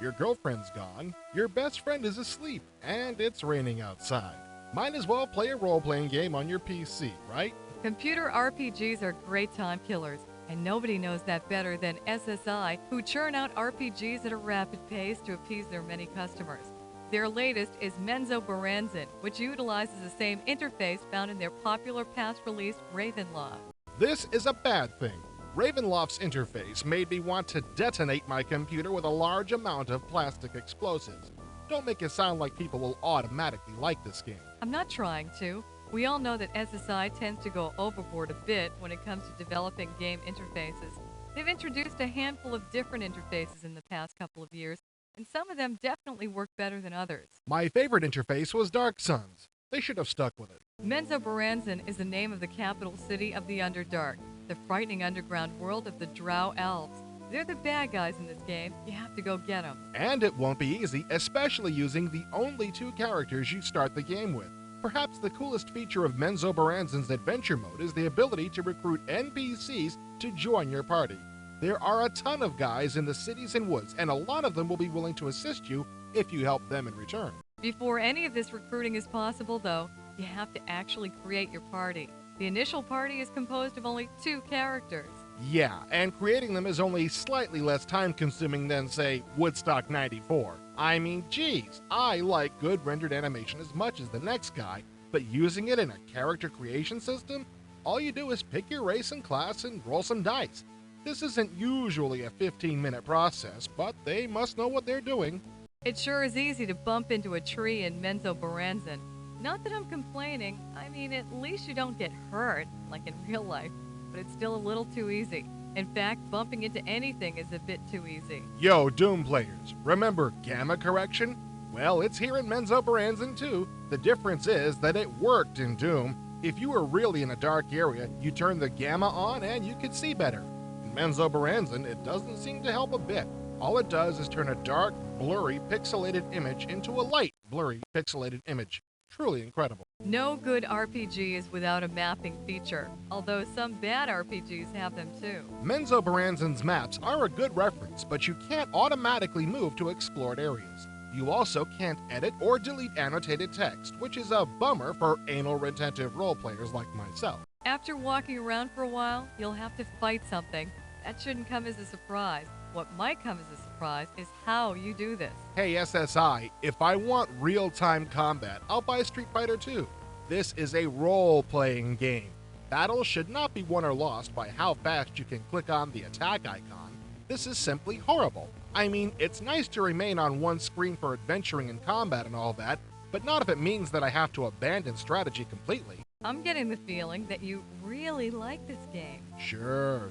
your girlfriend's gone, your best friend is asleep, and it's raining outside. Might as well play a role-playing game on your PC, right? Computer RPGs are great time killers, and nobody knows that better than SSI, who churn out RPGs at a rapid pace to appease their many customers. Their latest is Menzoberranzan, which utilizes the same interface found in their popular past-release Ravenloft. This is a bad thing. Ravenloft's interface made me want to detonate my computer with a large amount of plastic explosives. Don't make it sound like people will automatically like this game. I'm not trying to. We all know that SSI tends to go overboard a bit when it comes to developing game interfaces. They've introduced a handful of different interfaces in the past couple of years, and some of them definitely work better than others. My favorite interface was Dark Suns. They should have stuck with it. Menzoberranzan is the name of the capital city of the Underdark, the frightening underground world of the Drow Elves. They're the bad guys in this game. You have to go get them. And it won't be easy, especially using the only two characters you start the game with. Perhaps the coolest feature of Menzoberranzan's adventure mode is the ability to recruit NPCs to join your party. There are a ton of guys in the cities and woods, and a lot of them will be willing to assist you if you help them in return. Before any of this recruiting is possible, though, you have to actually create your party. The initial party is composed of only 2 characters. Yeah, and creating them is only slightly less time-consuming than, say, Woodstock 94. I mean, geez, I like good rendered animation as much as the next guy, but using it in a character creation system? All you do is pick your race and class and roll some dice. This isn't usually a 15-minute process, but they must know what they're doing. It sure is easy to bump into a tree in Menzoberranzan. Not that I'm complaining, I mean, at least you don't get hurt, like in real life, but it's still a little too easy. In fact, bumping into anything is a bit too easy. Yo, Doom players, remember gamma correction? Well, it's here in Menzoberranzan too. The difference is that it worked in Doom. If you were really in a dark area, you turn the gamma on and you could see better. In Menzoberranzan, it doesn't seem to help a bit. All it does is turn a dark, blurry, pixelated image into a light, blurry, pixelated image. Truly incredible. No good RPG is without a mapping feature, although some bad RPGs have them too. Menzoberranzan's maps are a good reference, but you can't automatically move to explored areas. You also can't edit or delete annotated text, which is a bummer for anal-retentive role-players like myself. After walking around for a while, you'll have to fight something. That shouldn't come as a surprise. What might come as a surprise is how you do this. Hey SSI, if I want real-time combat, I'll buy Street Fighter 2. This is a role-playing game. Battles should not be won or lost by how fast you can click on the attack icon. This is simply horrible. I mean, it's nice to remain on one screen for adventuring and combat and all that, but not if it means that I have to abandon strategy completely. I'm getting the feeling that you really like this game. Sure.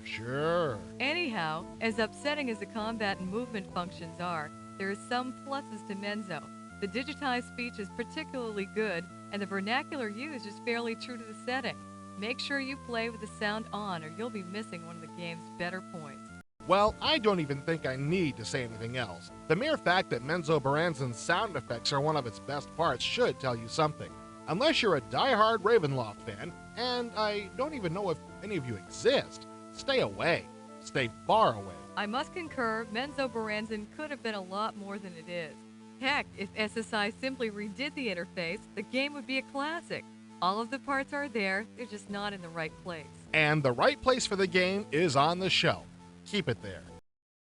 Anyhow, as upsetting as the combat and movement functions are, there are some pluses to Menzo. The digitized speech is particularly good, and the vernacular used is fairly true to the setting. Make sure you play with the sound on, or you'll be missing one of the game's better points. Well, I don't even think I need to say anything else. The mere fact that Menzoberranzan's sound effects are one of its best parts should tell you something. Unless you're a die-hard Ravenloft fan, and I don't even know if any of you exist, stay away. Stay far away. I must concur, Menzoberranzan could have been a lot more than it is. Heck, if SSI simply redid the interface, the game would be a classic. All of the parts are there, they're just not in the right place. And the right place for the game is on the shelf. Keep it there.